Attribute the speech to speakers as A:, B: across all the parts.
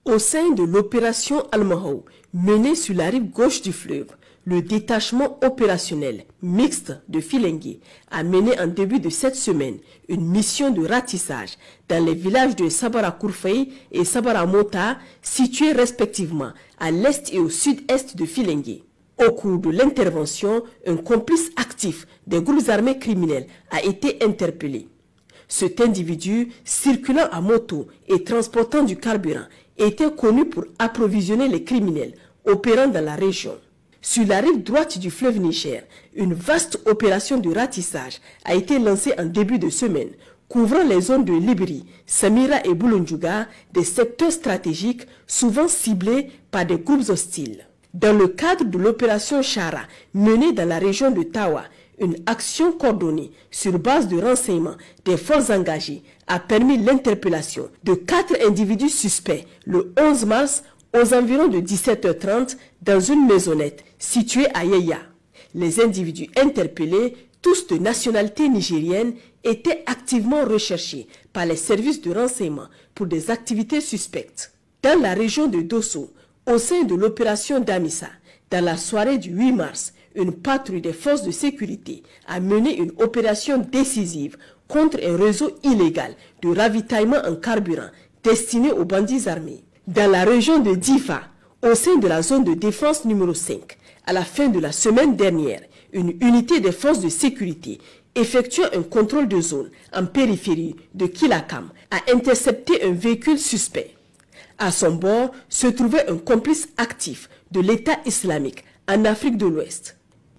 A: Au sein de l'opération Al-Mahou, menée sur la rive gauche du fleuve, le détachement opérationnel mixte de Filengue a mené en début de cette semaine une mission de ratissage dans les villages de Sabara Kourfei et Sabara Mota, situés respectivement à l'est et au sud-est de Filengue. Au cours de l'intervention, un complice actif des groupes armés criminels a été interpellé. Cet individu, circulant à moto et transportant du carburant, était connu pour approvisionner les criminels opérant dans la région. Sur la rive droite du fleuve Niger, une vaste opération de ratissage a été lancée en début de semaine, couvrant les zones de Libri, Samira et Boulondjouga, des secteurs stratégiques souvent ciblés par des groupes hostiles. Dans le cadre de l'opération Chara, menée dans la région de Tawa, une action coordonnée sur base de renseignements des forces engagées a permis l'interpellation de 4 individus suspects le 11 mars aux environs de 17h30 dans une maisonnette située à Yeya. Les individus interpellés, tous de nationalité nigérienne, étaient activement recherchés par les services de renseignement pour des activités suspectes. Dans la région de Dosso, au sein de l'opération Damissa, dans la soirée du 8 mars, une patrouille des forces de sécurité a mené une opération décisive contre un réseau illégal de ravitaillement en carburant destiné aux bandits armés. Dans la région de Difa, au sein de la zone de défense numéro 5, à la fin de la semaine dernière, une unité des forces de sécurité effectuant un contrôle de zone en périphérie de Kilakam a intercepté un véhicule suspect. À son bord se trouvait un complice actif de l'État islamique en Afrique de l'Ouest.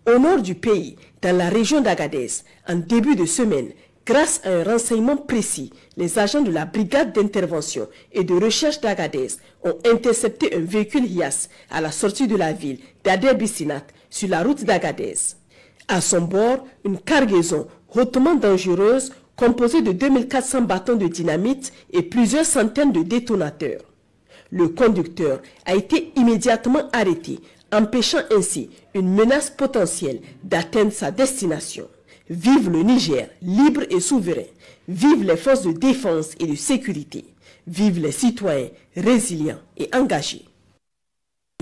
A: Au nord du pays, dans la région d'Agadez, en début de semaine, grâce à un renseignement précis, les agents de la brigade d'intervention et de recherche d'Agadez ont intercepté un véhicule Hias à la sortie de la ville d'Ader-Bissinat sur la route d'Agadez. À son bord, une cargaison hautement dangereuse composée de 2400 bâtons de dynamite et plusieurs centaines de détonateurs. Le conducteur a été immédiatement arrêté, empêchant ainsi une menace potentielle d'atteindre sa destination. Vive le Niger, libre et souverain. Vive les forces de défense et de sécurité. Vive les citoyens résilients et engagés.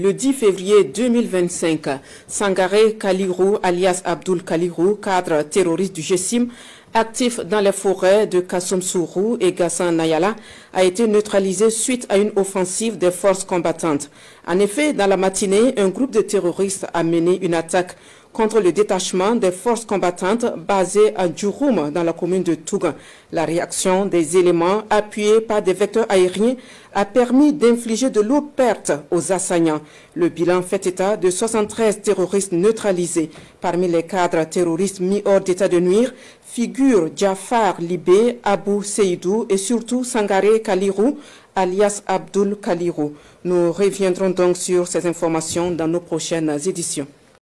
B: Le 10 février 2025, Sangaré Kalirou, alias Abdul Kalirou, cadre terroriste du GESIM, actif dans les forêts de Kasumsourou et Gassan Nayala, a été neutralisé suite à une offensive des forces combattantes. En effet, dans la matinée, un groupe de terroristes a mené une attaque contre le détachement des forces combattantes basé à Djouroum dans la commune de Tougan. La réaction des éléments appuyés par des vecteurs aériens a permis d'infliger de lourdes pertes aux assaillants. Le bilan fait état de 73 terroristes neutralisés. Parmi les cadres terroristes mis hors d'état de nuire figurent Jafar Libé, Abou Seydou et surtout Sangaré Kalirou, alias Abdul Kalirou. Nous reviendrons donc sur ces informations dans nos prochaines éditions.